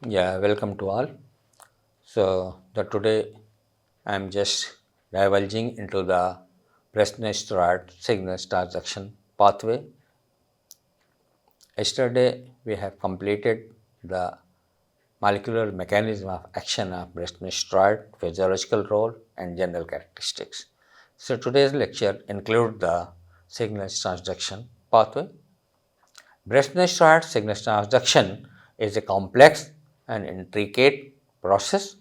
Yeah, welcome to all. Today I am just divulging into the Brassinosteroid signal transduction pathway. Yesterday we have completed the molecular mechanism of action of Brassinosteroid, physiological role and general characteristics. So today's lecture include the signal transduction pathway. Brassinosteroid signal transduction is a complex and intricate process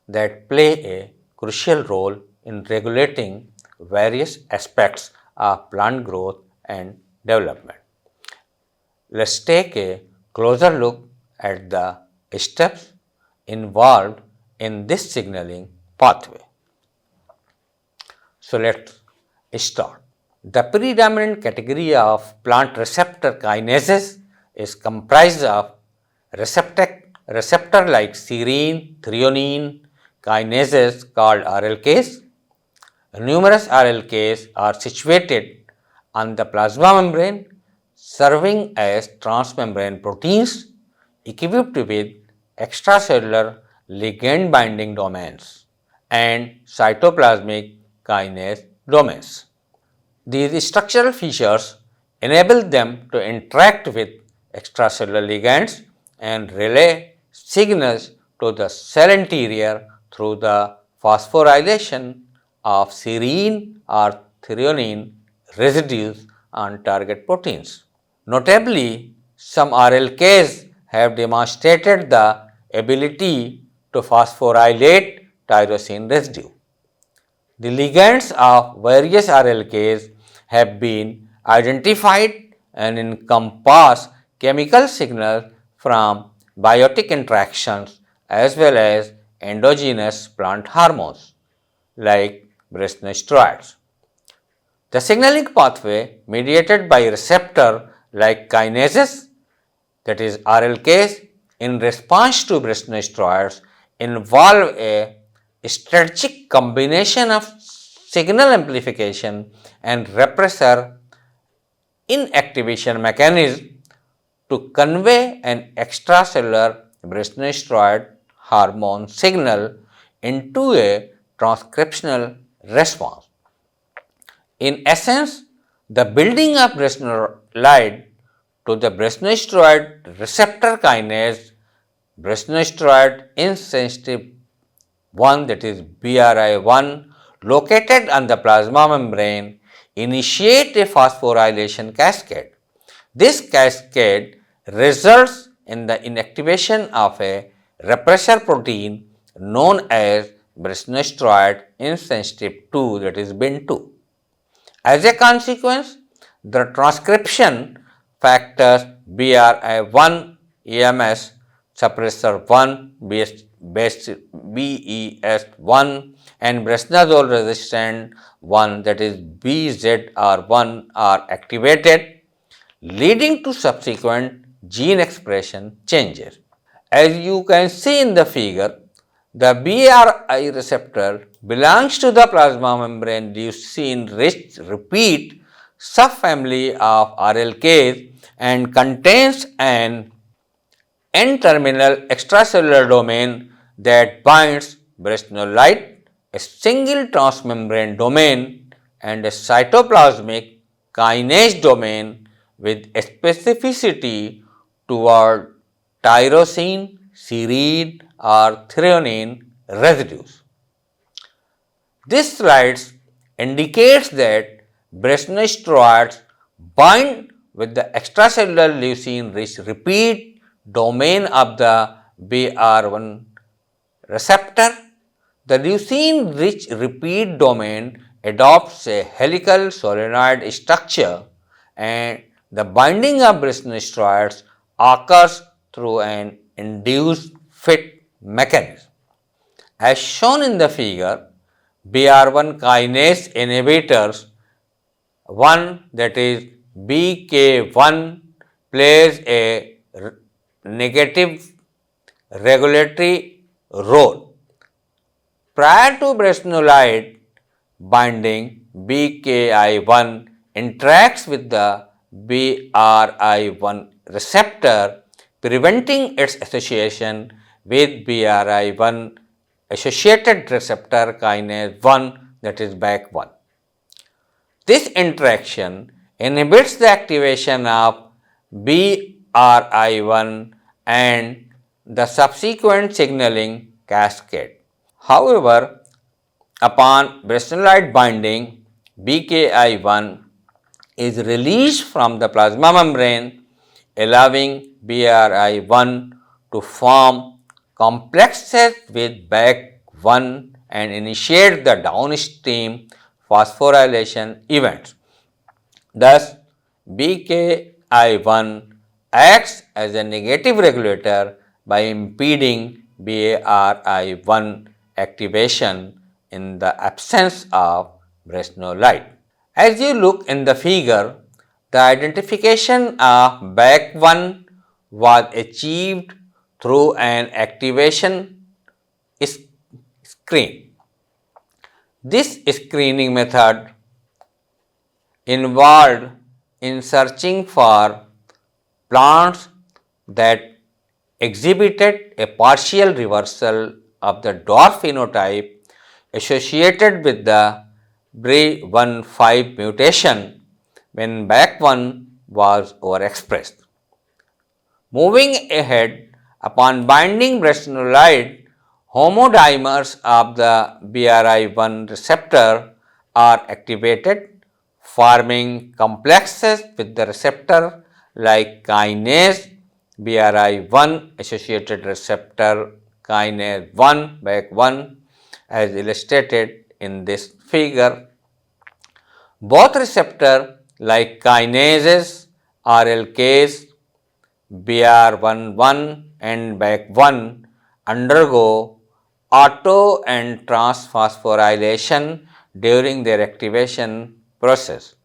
that play a crucial role in regulating various aspects of plant growth and development. Let's take a closer look at the steps involved in this signaling pathway. So let's start. The predominant category of plant receptor kinases is comprised of receptor like serine, threonine kinases called RLKs. Numerous RLKs are situated on the plasma membrane, serving as transmembrane proteins equipped with extracellular ligand binding domains and cytoplasmic kinase domains. These structural features enable them to interact with extracellular ligands and relay signals to the cell interior through the phosphorylation of serine or threonine residues on target proteins. Notably, some RLKs have demonstrated the ability to phosphorylate tyrosine residue. The ligands of various RLKs have been identified and encompass chemical signals from biotic interactions as well as endogenous plant hormones like brassinosteroids. The signaling pathway mediated by receptor like kinases, that is RLKs, in response to brassinosteroids involve a strategic combination of signal amplification and repressor inactivation mechanism to convey an extracellular brassinosteroid hormone signal into a transcriptional response. In essence, the building of brassinoid to the brassinosteroid receptor kinase, brassinosteroid insensitive 1, that is BRI1, located on the plasma membrane, initiate a phosphorylation cascade. This cascade results in the inactivation of a repressor protein known as brassinosteroid insensitive 2, that is BIN2. As a consequence, the transcription factors BRI1, EMS, suppressor 1, BES1 and brassinosyl resistant 1, that is BZR1, are activated, leading to subsequent gene expression changes. As you can see in the figure, the BRI receptor belongs to the plasma membrane leucine rich repeat subfamily of RLKs and contains an N-terminal extracellular domain that binds brassinolyte, a single transmembrane domain and a cytoplasmic kinase domain with specificity toward tyrosine, serine or threonine residues. This slide indicates that brassinosteroids bind with the extracellular leucine rich repeat domain of the BR1 receptor. The leucine rich repeat domain adopts a helical solenoid structure and the binding of brassinosteroids occurs through an induced fit mechanism. As shown in the figure, BR1 kinase inhibitors, one that is BK1, plays a negative regulatory role. Prior to brassinolyte binding, BKI1 interacts with the BRI1 receptor, preventing its association with BRI1 associated receptor kinase 1, that is BAC1. This interaction inhibits the activation of BRI1 and the subsequent signaling cascade. However, upon brassinolyte binding, BKI1 is released from the plasma membrane, allowing BRI1 to form complexes with BAC1 and initiate the downstream phosphorylation events. Thus, BKI1 acts as a negative regulator by impeding BRI1 activation in the absence of brassinolyte. As you look in the figure, the identification of BAC1 was achieved through an activation screen. This screening method involved in searching for plants that exhibited a partial reversal of the dwarf phenotype associated with the BRI15 mutation when BAC1 was overexpressed. Moving ahead, upon binding brassinolyte, homodimers of the BRI1 receptor are activated, forming complexes with the receptor like kinase BRI1 associated receptor kinase 1 BAC1 as illustrated in this figure. Both receptor like kinases RLKs BR11 and BAC1 undergo auto and transphosphorylation during their activation process.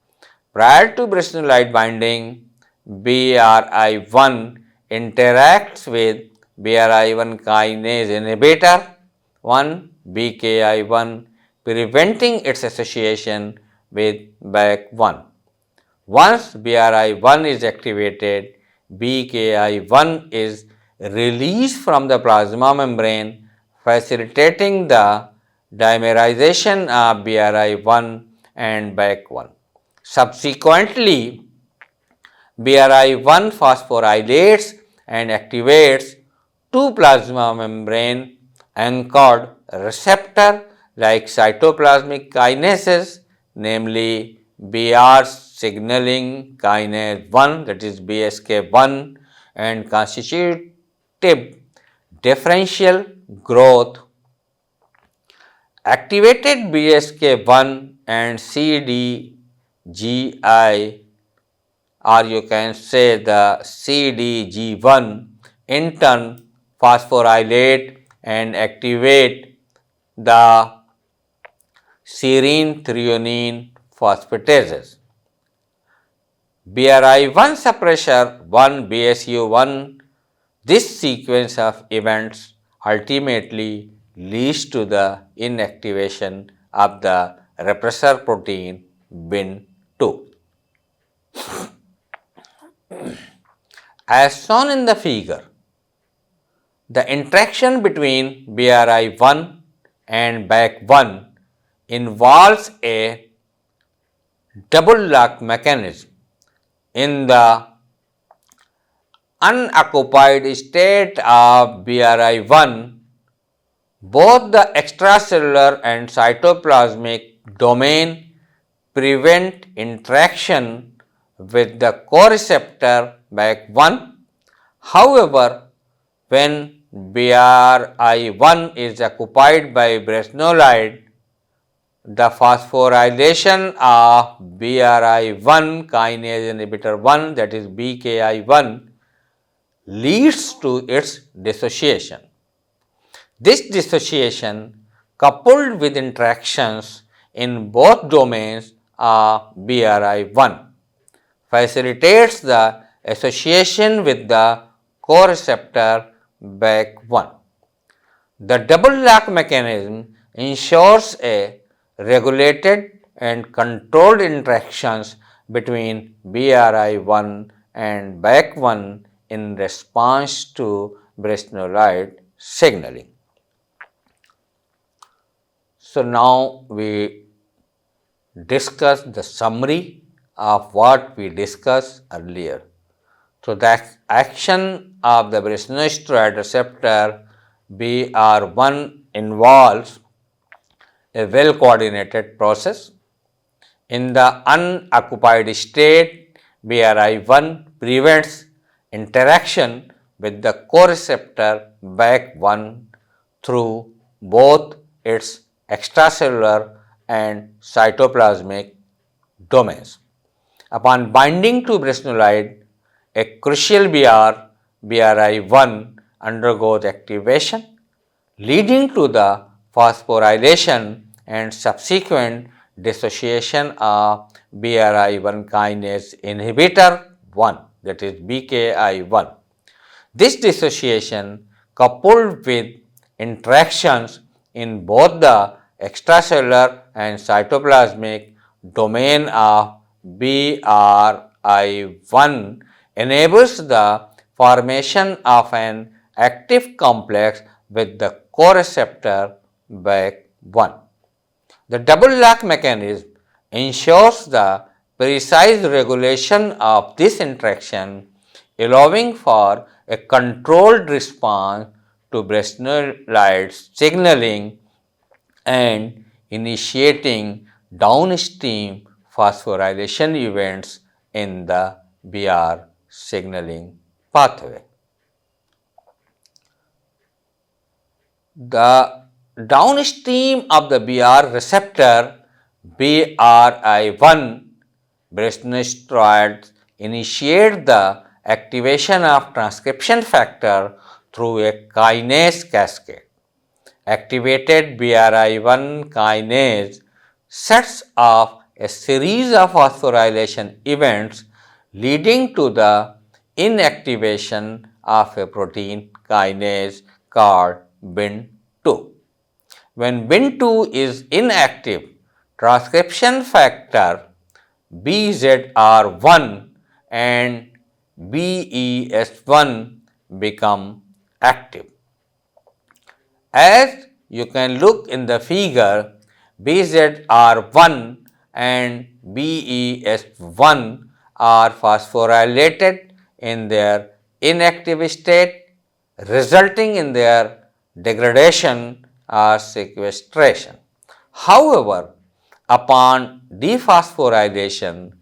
Prior to brassinolyte binding, BRI1 interacts with BRI1 kinase inhibitor 1 BKI1, preventing its association with BAC1. Once BRI1 is activated, BKI1 is released from the plasma membrane, facilitating the dimerization of BRI1 and BAC1. Subsequently, BRI1 phosphorylates and activates two plasma membrane anchored receptor like cytoplasmic kinases, namely BR signaling kinase 1, that is BSK1, and constitutive differential growth. Activated BSK1 and CDGI, or you can say the CDG1, in turn phosphorylate and activate the serine threonine phosphatases. BRI1 suppressor 1 BSU1, this sequence of events ultimately leads to the inactivation of the repressor protein BIN2. As shown in the figure, the interaction between BRI1 and BAC1 involves a double lock mechanism. In the unoccupied state of BRI1, both the extracellular and cytoplasmic domain prevent interaction with the coreceptor BAC1. However, when BRI1 is occupied by brassinolyte, the phosphorylation of BRI1 kinase inhibitor 1, that is BKI1, leads to its dissociation. This dissociation, coupled with interactions in both domains of BRI1, facilitates the association with the coreceptor BAC1. The double lock mechanism ensures a regulated and controlled interactions between BRI1 and BAC1 in response to brassinolyte signaling. So, now we discuss the summary of what we discussed earlier. So, the action of the brassinosteroid receptor BR1 involves a well coordinated process. In the unoccupied state, BRI1 prevents interaction with the coreceptor BAC1 through both its extracellular and cytoplasmic domains. Upon binding to brassinolide, a crucial BRI1 undergoes activation, leading to the phosphorylation and subsequent dissociation of BRI1 kinase inhibitor 1, that is BKI1. This dissociation, coupled with interactions in both the extracellular and cytoplasmic domain of BRI1, enables the formation of an active complex with the coreceptor BAC1. The double lock mechanism ensures the precise regulation of this interaction, allowing for a controlled response to brassinoid signaling and initiating downstream phosphorylation events in the BR signaling pathway. The downstream of the BR receptor BRI1 brassinosteroids initiate the activation of transcription factor through a kinase cascade. Activated BRI1 kinase sets off a series of phosphorylation events leading to the inactivation of a protein kinase called BIN2. When BIN2 is inactive, transcription factor BZR1 and BES1 become active. As you can look in the figure, BZR1 and BES1 are phosphorylated in their inactive state, resulting in their degradation or sequestration. However, upon dephosphorylation,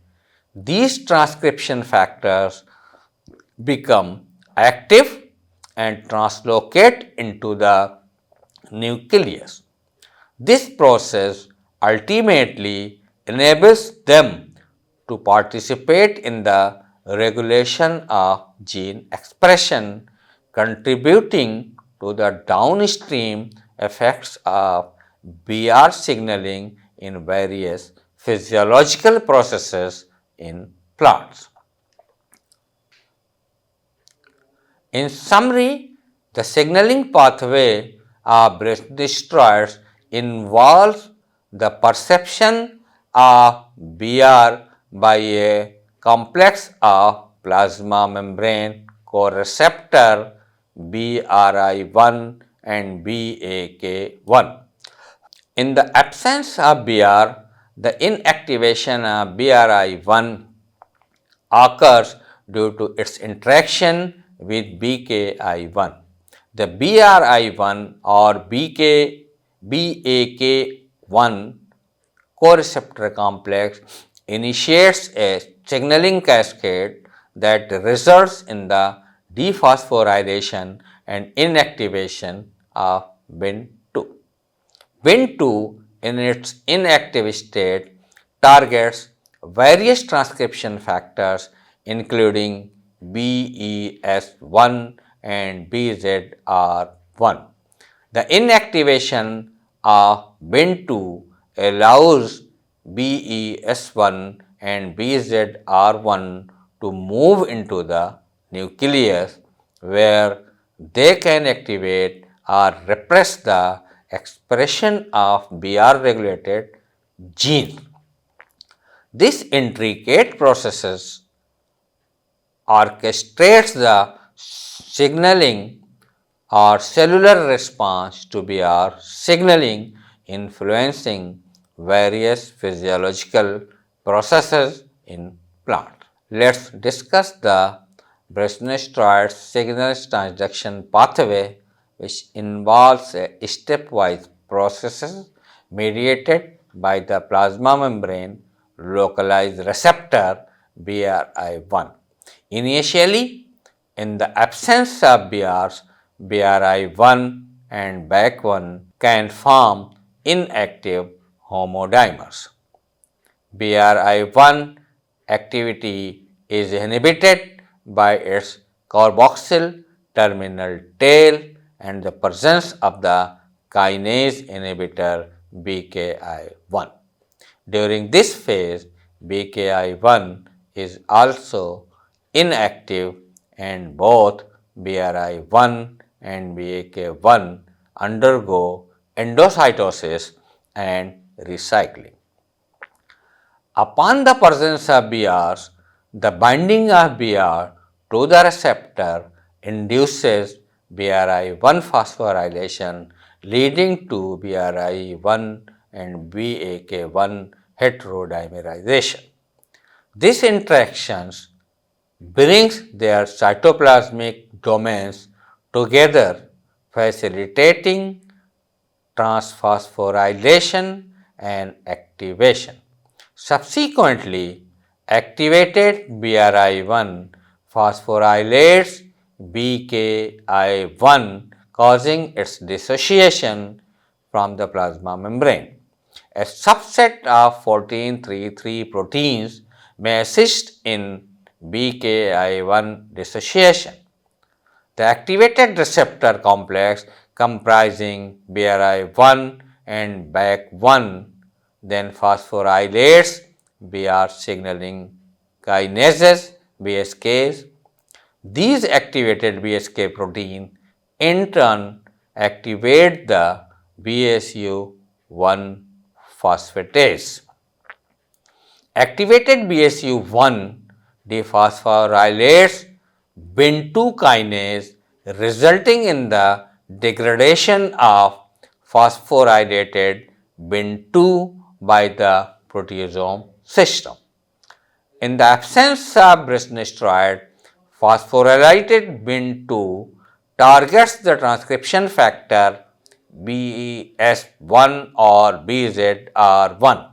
these transcription factors become active and translocate into the nucleus. This process ultimately enables them to participate in the regulation of gene expression, contributing to the downstream effects of BR signaling in various physiological processes in plants. In summary, the signaling pathway of brassinosteroids involves the perception of BR by a complex of plasma membrane coreceptor BRI1 and BAK1. In the absence of BR, the inactivation of BRI1 occurs due to its interaction with BKI1. The BRI1 or BAK1 coreceptor complex initiates a signaling cascade that results in the dephosphorylation and inactivation of BIN2. BIN2 in its inactive state targets various transcription factors including BES1 and BZR1. The inactivation of BIN2 allows BES1 and BZR1 to move into the nucleus where they can activate or repress the expression of BR regulated genes. This intricate process orchestrates the signaling or cellular response to BR signaling influencing various physiological processes in plant. Let's discuss the Brassinosteroids signal transduction pathway, which involves a stepwise process mediated by the plasma membrane localized receptor BRI1. Initially, in the absence of BRs, BRI1 and BAC1 can form inactive homodimers. BRI1 activity is inhibited by its carboxyl terminal tail and the presence of the kinase inhibitor BKI1. During this phase, BKI1 is also inactive and both BRI1 and BKI1 undergo endocytosis and recycling. Upon the presence of BRs, the binding of BR to the receptor induces BRI1 phosphorylation, leading to BRI1 and BAK1 heterodimerization. These interactions brings their cytoplasmic domains together, facilitating transphosphorylation and activation. Subsequently, activated BRI1 phosphorylates BKI1, causing its dissociation from the plasma membrane. A subset of 14-3-3 proteins may assist in BKI1 dissociation. The activated receptor complex comprising BRI1 and BAC1 then phosphorylates BR signaling kinases BSKs. These activated BSK protein in turn activate the BSU1 phosphatase. Activated BSU1 dephosphorylates Bin2 kinase, resulting in the degradation of phosphorylated Bin2 by the proteasome system. In the absence of brassinosteroid, phosphorylated Bin2 targets the transcription factor BES1 or BZR1.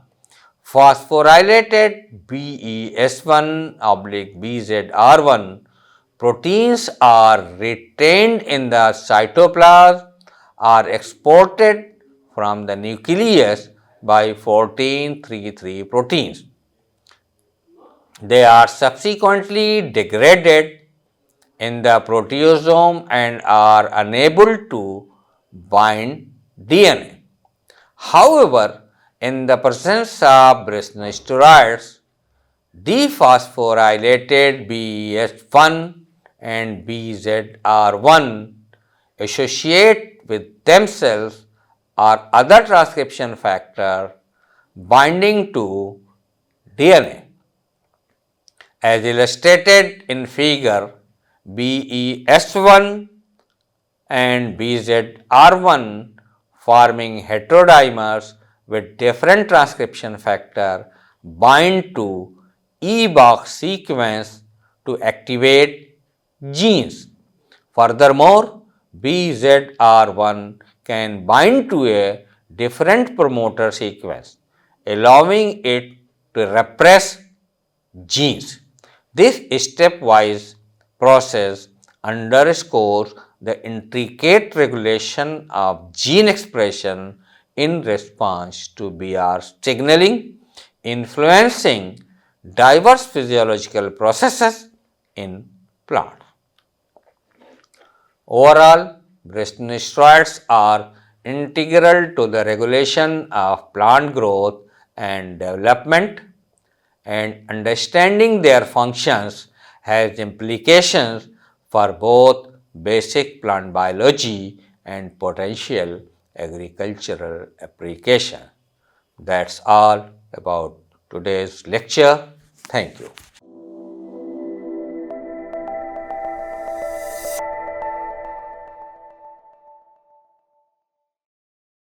Phosphorylated BES1/BZR1 proteins are retained in the cytoplasm, are exported from the nucleus by 14-3-3 proteins. They are subsequently degraded in the proteasome and are unable to bind DNA. However, in the presence of brassinosteroids, dephosphorylated BES1 and BZR1 associate with themselves or other transcription factor binding to DNA. As illustrated in figure, BES1 and BZR1 forming heterodimers with different transcription factor bind to EBOX sequence to activate genes. Furthermore, BZR1 can bind to a different promoter sequence, allowing it to repress genes. This stepwise process underscores the intricate regulation of gene expression in response to BR signaling, influencing diverse physiological processes in plants. Overall, brassinosteroids are integral to the regulation of plant growth and development, and understanding their functions has implications for both basic plant biology and potential agricultural application. That's all about today's lecture. Thank you.